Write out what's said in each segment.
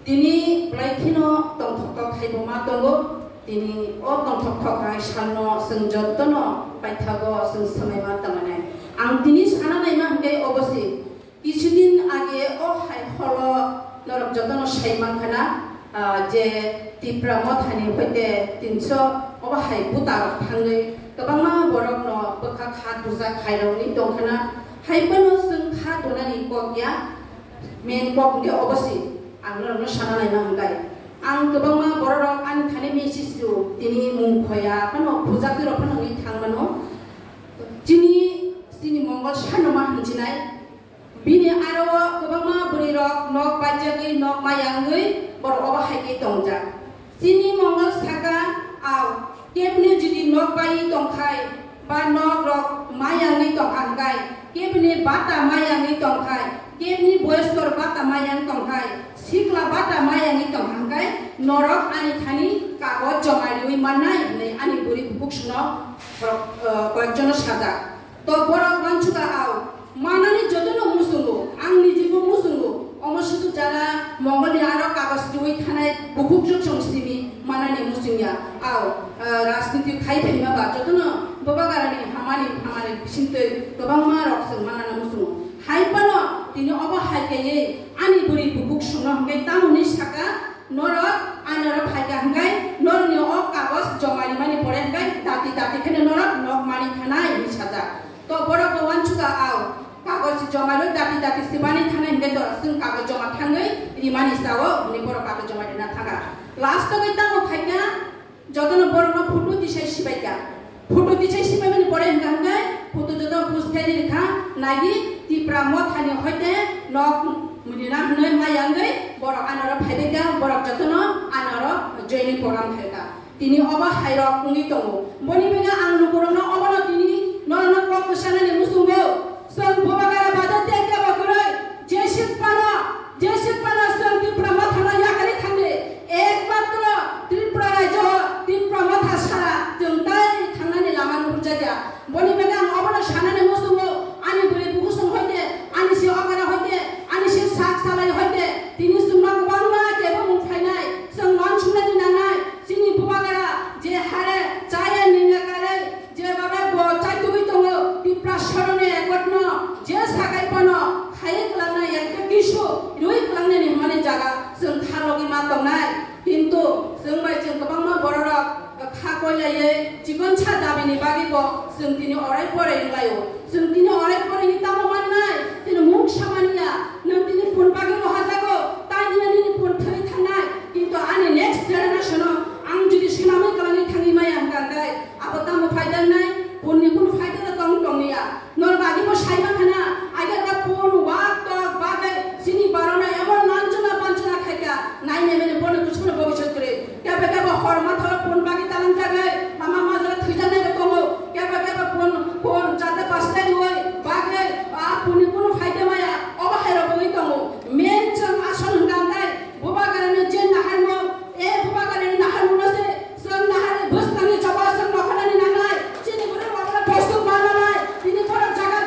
তিনি লাইখিনো তংথক খাইবमा दंगो তিনি ও তংথক খাই সানো जों যত্ন পাইথাগো जों সময়मा তামানে आं তিনি সানা নাইমা হংগে অবশ্যই কিছুদিন আগে ও হাই হলো নরক যত্ন সাইমানখানা যে টিপ্রা মথানি হইতে 300 অবা হাই বুতা থাঙ্গै गोबांमा बरक न बखा खा दुजा खाइरावनि दंखाना हाइबनो जों खा दनानि कगया मेन कगगे अबसि आंनो साना नायना हंगाय आं गोबांमा बरक आं खाने मेसेजु दिनि मुंखया पनो पूजा करो पनो नि थांमानो दिनि मंगल सानमा हंजिनाय बिनि आरो गोबांमा बुरिरक नक बाजागै नक मायांगै बर अबा हाइगे दंजा दिनि मंगल सागा आव केबने जुदि नक बाई दंखाय बा नक रक मायांगै दंखांगाय केबने बाता मायांगै दंखाय केबनि बयस्कर बाता मायांग दंखाय सिखला बाता मायांगै दंखांगाय नरक आनि थानि कागज जमारिवै माननाय नै आनि बुरि बुकसनो कयजन साजा तो बरक मानसुका आव मानानि जतनो मुसुंगो आं निजिबो मुसुंगो अमसुतु जारा मंगलनि आरो कागज दुइ थानाय बुकुक जंसिबि मानानि मुसुंया आव राजनीति खाइफैमा बा जतनो बबागारानि हामानि बिसिनते गोबांमा रकसों मानाना मुसुंगो हाइपानो तिनि अबा हाइगायै आनि बुरि बुकुक सुनो हंगे तामुनि साका नरक आनर फाइगा हंगाय नरनि अ कागज जमानि मानि परे हंगाय दाति खेने नरक नक मानि थानाय मिसाजा तो बरक वानसुका आव कागज जमालो दाति सिमानि थानाय हंगे तो जों कागज जमा थाङै रिमानि सावो नि बरक कागज जमा दिना थाङा लास्ट गै तामो फाइगा जतनो बरकमा फटो दिसाय सिबायगा फटो दिसाय सिबाय मानि परे हंगाय फटो जतो पुस्तायनि लेखा नागि तिप्रा मथानि हयते नक मुदिना हनै मायांगै बरक आनर फाइबेगा बरक जतनो आनर जयनि प्रग्राम थायगा तिनि अबा हाइरक मुंगि दङो बनि बेगा आं नुगुरनो अबनो तिनि नरन प्रफेसनालि मुसुंगो जों बबागारा बाजा तेगा बगरै जेसिक पाना जों तिप्रा मथाना याखारि थांदे एकमात्र त्रिपुरा राज्य तिप्रा मथा सारा जों दाय थांनानै लामा नुजाया बनि बेगा आं अबनो सानानै मुसुंगो आनि बुरि बुकुसं हयते आनि सि अगारा हयते आनि सि साक सालाय हयते तिनि सुंना गोबांमा केबो मुंफायनाय जों मान सुंना दिनांनाय जोंनि बबागारा जे हारे जाया निंगाकारै जे बाबा ब चाइतुबि दङ तिप्रा सरने एकवटन जे सागायपन खायै क्लांनाय एकटे किसु रुइ क्लांनायनि माने जागा जों खालगि मा दंनाय किन्तु जों बाय जों गोबांमा बररक खाकयलायै जिगन सा दाबिनि बागिबो जों दिनै अराय फरायलायो जों दिनै अराय फरायनि तामो माननाय दिनै मुं सामानिया नों दिनै फन बागिल हाजागो ताइ दिनै फन थै थानाय किन्तु आनि नेक्स्ट जेनेरेशन आं जुदि सिनामै कलानि थाङि माय आं गांगाय आबो तामो फायदा नाय फननि फन फायदा तंनिया नर बागिबो साइमा खाना आगेगा फन वाक तक बागै सिनि बारना एमन लांचना पांचना खायगा नायने मेने फन कुछनो भविष्यत करे केबे हरमा थला फन बागि तालां जागै मामा माजरा थैजानाय बेखौ केबे फन जाते पासनाय होय बागै आ फननि फन फायदा माया अबा हायरा बगै दङ मेन जों आसन हंगांगाय बबागारनो जे नाहारमो ए बबागारनि नाहारमोनसे जों नाहार बसनानि जबा जों नखनानि नांनाय सिनि गुरे बाबा बस्तु मानानाय दिनि फरा जागा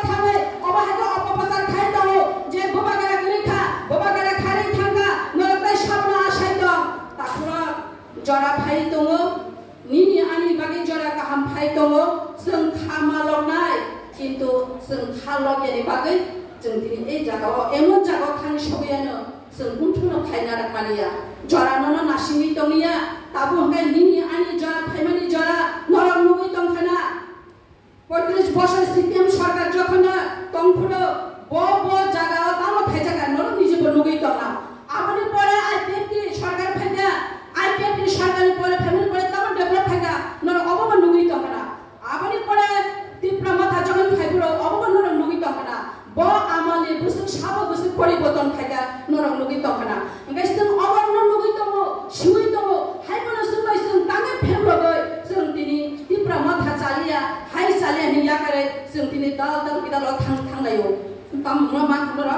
थाङै अबा हायदा अपबाजार खाय दङ जे बबागारा गलिखा बबागारा खारै थांगा नरताय साबना आसाय दं ताखुरा जरा फाय दङ निनि आनि बागै जरा गाहाम फाय दङ जों खामालनाय किन्तु जों खालगेनि बागै जों दिनि ए जागायाव एमन जागायाव थांनि सगैयानो जों उनथुनो फायना राखमानिया जरानो नासिनि दंनिया ताबु हंगाय निनि आनि जरा फायमानि जरा नरम नुगै दंखाना 35 বছর সিপিএম সরকার যখন তংফুলো ব জায়গা তামো ফাইজাগা নরম নিজে নুগৈ দনা আপনি পরে আইপিএফটি সরকার ফাইগা আইপিএফটি সরকারের পরে ফ্যামিলি পরে তামো ডেভেলপ ফাইগা নরম অবব নুগৈ দনা আপনি পরে তিপ্রা মাথা যখন ফাইবুলো অবব নরম নুগৈ দনা ব আমালে বুসু সাবো বুসু পরিবর্তন ফাইগা নরম নুগৈ দনা গাইসন অবব নুগৈ দমো সুই দমো হাইবনো সুমাই সুন তাঙ্গে ফেমলগৈ जों दिनि तिप्रा माथा चालिया हाय चालिया निया करे जों दिनि दाल किदाल थांलायो तामनो मा खबर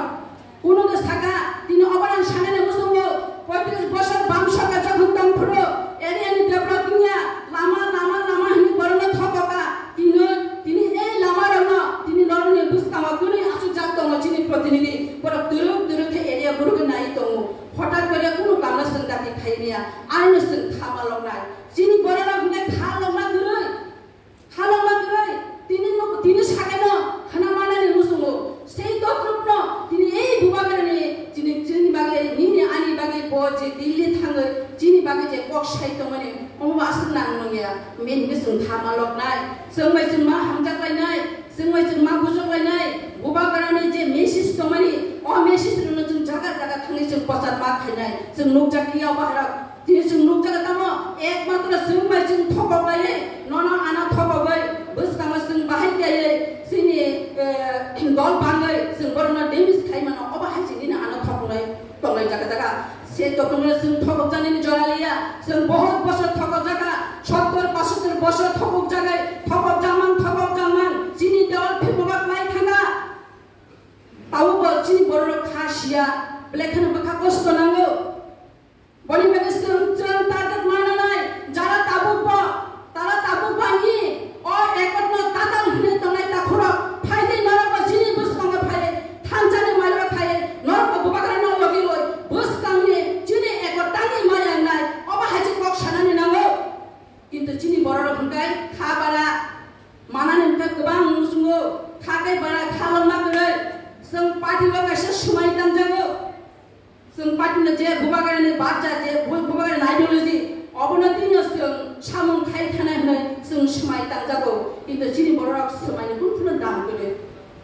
कोनो सागा दिनि अबरान सानाने मुसुंगो 35 বছর বাম সরকার যখন তংফুরো এরিয়াनि डेभलपनिया लामा हिनि बरनो थकका दिनि ए लामा रनो दिनि नरनि बुसकामा कुनै आसु जाग दङ जिनि प्रतिनिधि बर दुरुक एरिया गुरुग नाइ दङ हठात करे थाइनिया आरो जों खामालंनाय जिनि बररा बुंनाय खालंना गरै दिनै सागानो खानामानानै मुसुङो সেই তত্রুপনো তিনি এই বুবাগারনি যিনি বাগে নিনি আনি বাগে বজে দিল্লি থাङो যিনি বাগে যে কক সাইতো माने अमा असनां नङिया मेनबे जों थामालकनाय जोंबाय जों मा हामजागलायनाय जोंबाय जों मा बुजगलायनाय बुबागारनि जे मेसेज दं माने मेसेज नो जों जागा जागा थाङै जों पसार मा खायनाय जों नगजाकियाव बाहरा दिनै जों नगजागा दामो एकमात्र जोंबाय जों थगलायै नना आना थगबाय बसकामा जों बाहाय गायै जोंनि दल बाङै जों बरना डेमिस खायमानो अबा हाजिनि आना थगनाय दंनाय जागा जागा से तखनो जों थगब जानायनि जरालिया जों बहुत बছর थगब जागा 70-75 বছর थगब जागाय थगब जामान जिनि दल फेमबाक नाय थाङा तावबो जिनि बर खासिया ब्लेखनो बखा कष्ट नांगौ बनि बेगे जों टार्गेट मानानाय जारा ताबुबानि अ एकटनो ताताल हिने तंनाय ताखुरा फायदे नरक जिनि बुसकांगा फाय थानजानि मायरा फाय नरक बुबागारनो लगिलय बुसकांनि जिनि एकटानि मायानाय अबा हाजि कक सानानि नांगौ किन्तु जिनि बरर हुंगाय खाबारा मानानिफ्राय गोबां मुसुङो खागाय बारा खालामना गरै जों पार्टिबा गायसे समाय दानजागौ जों पार्टिनो जे बुबागारनि बाजा जे बुबागारनि आइडियोलॉजी अबनतिनो जों सामन खाय थानाय होनै जों समाय दानजागौ किन्तु जिनि बरराव समायनि गुनफोरनो दाम गरै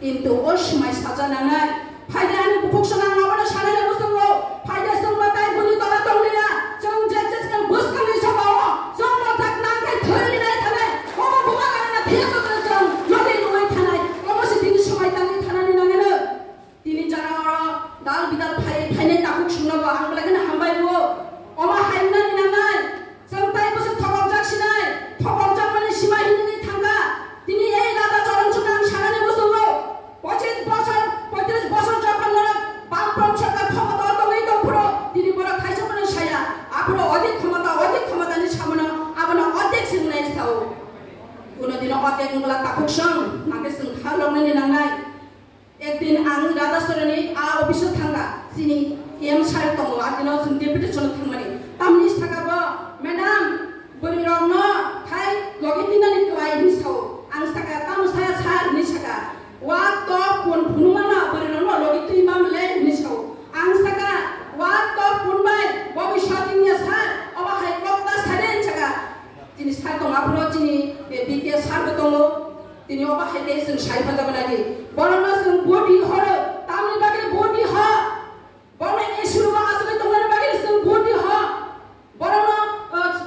किन्तु अ समाय साजानांनाय फायदानि बुखसना माबानो सानाय बुसुङो फायदा जों बाथाय बुनि तला दंलिया जों जे जों बुसकांनि सबाव जों बाथाय नांगाय थैनाय थानाय अबा बुबागारना थेसो जों लगे लगे थानाय अबसे दिनि समाय दाननि थानानै नाङेनो दिनि जारा दाल बिदाल फायनाय ताकुक सुनाबो आं लागोन हामबायबो अमा हायनानै नांनाय जों ताइ बसो थगब जाखिनाय थगब जामानि सिमा हिनि थांगा दिनि এই রাধা চরণ সুনাং সানানে বসুङो 35 বছর যখন নরক বামপন্থ সরকার ক্ষমতা দই দপুরো দিনি বড় খাইছে মানে সায়া আপরো অধিক ক্ষমতাनि সামনে আবনা অধিক সিংনাय সাও কোনদিন অধিক মুলা তাকুক সং নাকে जों खालंनानै नांनाय एकदिन आं राधाचरणी अफिस थांगा जिनि एम सार दङ आदिनाव जों डेपुटेसन थांमानि तामनि सागाबो मेडाम बोरिरंनो खाय लगिदिनानि क्लाइ हिसाव आं सागा ताम साया सार नि सागा वा तो कोन फुनुमाना बोरिरंनो लगिति मामले नि साव आं सागा वा तो फुनबाय भबिष्यतिनि सार अबा हाय कक्ता सारेन सागा जिनि सार दङ आपरो जिनि बिके सारबो दङ दिनि अबा हायदे जों साइफा जाबनानि बरना जों बडि हरो तामनि बागे बडि ह बरना एसुरुमा आसले दंनानि बागे जों बडि ह बरना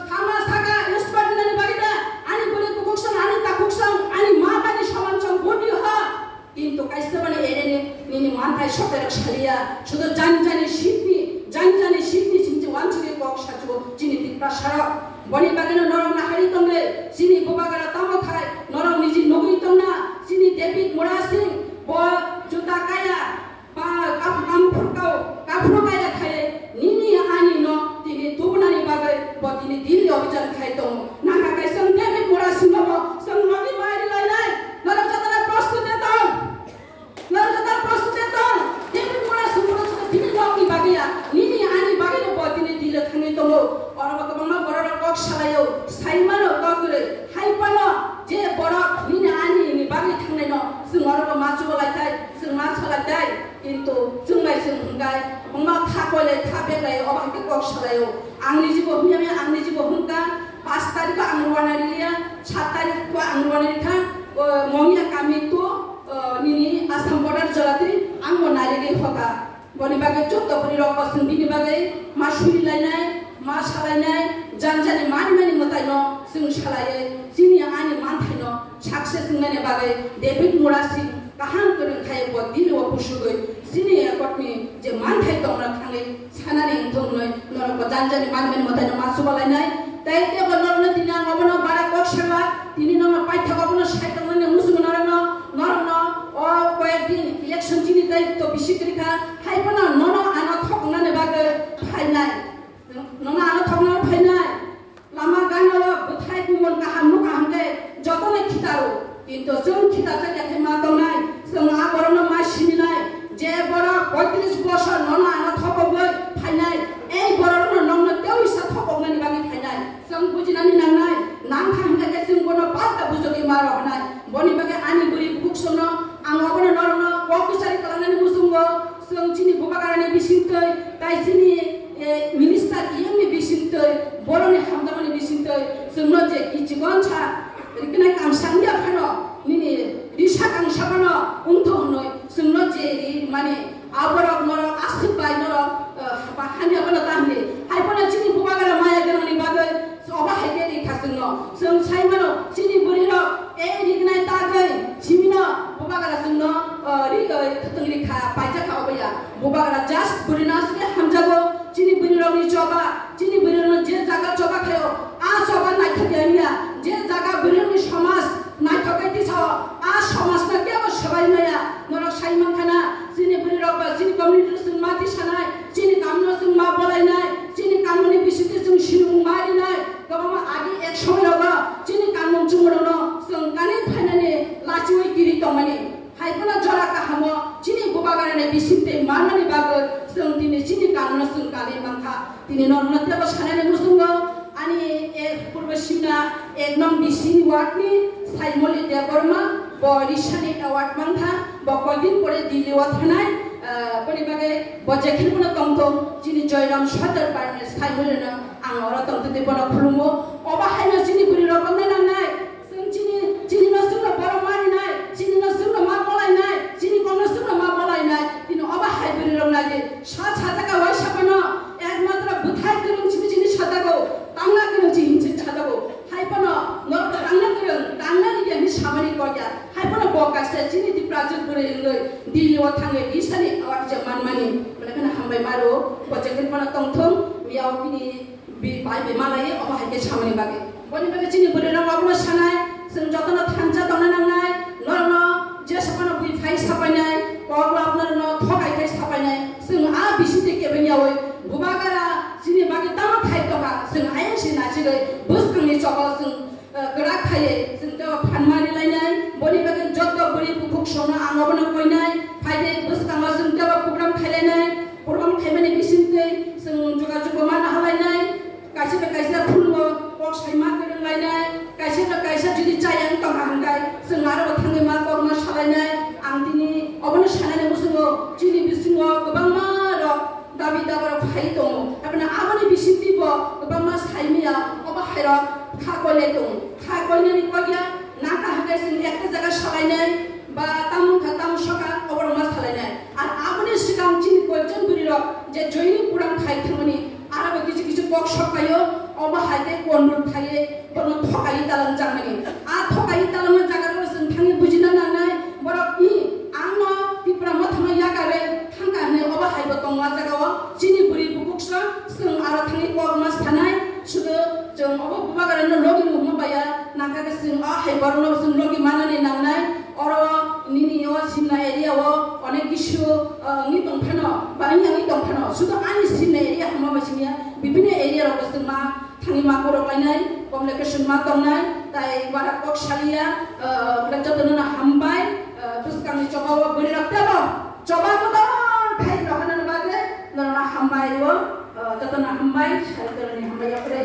खामा सागा एसपादिनानि बागे आनि बोले कुकुक्सन आनि ताकुक्सन आनि माबानि समान बडि ह किन्तु काइसे माने एरेनि निनि मानथाय सतेर सालिया शुधु जानजानि शिपनि सिंजे वानसिनि कक साजु जिनि तिप्रा सारा बनि बागेनो नरम नाहारि तंगे जिनि बुबागारा तामो थाय नरम निजि नगुइ तंना जिनि डेभिड मोरासिं ब जुता काया बा काफुरकाव काया खाय निनि आनि न दिनि दुबनानि बागै ब दिनि दिल्ली अभियान खाय दं नाका कायसं डेभिड मोरासिं न सं नगि बायरि लायनाय नरम जाताना प्रस्तुत दं डेभिड मोरासिं दिनि नगि बागैया निनि आनि बागै ब दिनि दिल्ली थाङै दं अरबा गोबां बरर कक सालायो साइमानो कगरै हाइपानो जे बरक निनि आनि नि बागै थांनाय न जों अरबा मासुबो लायथाय जों मा सालायथाय किन्तु जोंलाय जों हंगाय हंगा खाकले खाबेलाय अबा कक सालायो आंनि जिबो हुंका 5 तारिख आं रुवानारिया 7 तारिख को आं रुवानारिखा ममिया कामी तो निनि आसाम बर्डार जलाते आं नारिगे हका बनि बागै जत्त बनि रकसन बिनि बागै मा सुलिलायनाय मा सालायनाय जानजानि मानि मतायनो जों सालायो जिनि आनि मानथायनो साक्सेस होननानै बागै डेभिड मोरासिं काहां गोरों खाय ब दिलवा पुसुगै जिनि एकटनि जे मानथाय दंना थाङै सानानि थंनै नरक जानजानि मानि मतायनो मा सुबालायनाय ताइ तेबो नरनो दिना गबनो बारा कक साला दिनि नरनो पाइथा गबनो साइतमने मुसुग नरनो अ कयेक दिन इलेक्शन जिनि दायित्व बिसिक्रिखा हाइपना ननो आना थगनानै बागै फायनाय नना आना थगना फायनाय लामा गानो बुथाय गुमन गाहाम नुकाहांगे जतने खितारो किन्तु जों खिता जायाखै मा दंनाय जों आबरनो मा सिमिनाय जे बर 35 বছর नना आना थगबै फायनाय এই बरनो नंनो तेउ ma rohna boni bage ani buri buk sono ang obona norno wakisari kalangani musunggo sung chini bubagarani bisintoi tai chini minister iyami bisintoi boroni hamdamani bisintoi sungno je kichigon cha rikna kam sangya phano nini risha kang sabano ungtho hnoi sungno je mane aborok norok asibai norok bahani abana tahne haipona chini bubagara maya ganani bagai oba hege ri khasno sung saimano chini buriro e rikna tagai chimino bubagara sungno ri thangri kha paija kha obaya bubagara just burina sule hamjago chini buriro ri choba chini buriro je jaga choba khayo a choba na khadiya je jaga buriro সমাজ না ঠকাইতে চাও আ সমাজ না কেবল সবাই নয়া নরক সাইমান খানা চিনি বুড়ির বা চিনি কমিউনিটির সঙ্গে মাতি সানায় চিনি কামনো সঙ্গে মা বলাই নাই চিনি কামনি বিশিতে সঙ্গে শিরুং মারি নাই গবামা আগে এক সময় রবা চিনি কামন চুমরনো সঙ্গে কানে ফাইনানে লাচিওই কিরি তমানে হাইপনা জরা কাহামো চিনি বুবাগারানে বিশিতে মানমানি বাগর সঙ্গে তিনি চিনি কামনো সঙ্গে কালে মাংখা তিনি নরনতে বা সানানে মুসুঙ্গ ani purba simna ek nom bisi ward ni saimoli deborma bo rishani award mangha bo kodin pore dili wa thanai pori bage bo jekhil pona tongtong chini joyram sadar parne saimoli na ang ora tongte bona khulumo oba haina chini puri rokom na nai sung chini na sung boro mari nai chini na sung ma bolai nai chini kono sung ma bolai nai tino oba hai puri rom lage sa ka wai sapano ekmatra buthai kurung chini sadago tangla kurung chini sadago haipano nor tangla kurung tangla ni yani samari koya haipano boka se chini di project pure ngoi dili wa thange bisani awat jaman mani balakana hambai maro project pona tongthong miao kini bi bai be malai oba haike samani bage boni bage chini pure ram abna sanai sung jotona thanja tona nangnai norno je sapano bui phai sapainai kogla apnar no thokai kai sapainai sung a bisite kebeniawoi bubagara chini bage tama khai toka sung ayan sina chigoi buskangni choba sung gora khaye sung to phanmani lainai boni bage jotto buri bukuk sona angobona koinai phaide buskanga sung to program khailainai program khaimani bisinte sung juga juga mana halainai kaisa phulmo pok saima kereng lainai kaisa judi chayang tongha hangkai sung aro thangai ma korma salainai angtini obona sanane musungo chini bisingo gobangma rok dabi dabar phai tong apna abani bisinti bo gobangma saimia oba haira kha kole tong kha kolne ni kogya naka hangkai sung ekta jaga salainai ba tamu soka oborma salainai ar abani sikam chini kojon buriro je joini puram khai thamani arabo কিছু পক সকায়ো অবা হাইতে কোন্ডুর খাইয়ে বন থকাই তালাং জামানি আ থকাই তালাং জাগার song থাঙ্গি বুজিনা নানাই বড় ই আংনো পিপরা মথমা ইয়াগারে থাঙ্গানে অবা হাইবো তংলা জাগাও চিনি বুরি বুকুকস সং আরো থাঙ্গি পক মাস থানাই শুধু जों অবা বুবাগারেন লগি নুমা বায়া নাগাগে সং আ হাইবরনো সং লগি মানানি নাংনাই অর নিনিও সিমনা এরিয়াও অনেক কিছু নি দংফানো বা নি দংফানো শুধু আনি সিমনা এরিয়া হামা বাসিমিয়া বিভিন্ন এরিয়া অবস্থা মা থাঙ্গি মা করো লাইনাই কমিউনিকেশন মা তংনাই তাই বারা কক সালিয়া যতনা হামবাই বুসকাংনি চবাও বড়ি রাখতেবো চবা কত ভাই রহনান বাগে নরনা হামবাইও যতনা হামবাই সাইতরনি হামবাই করে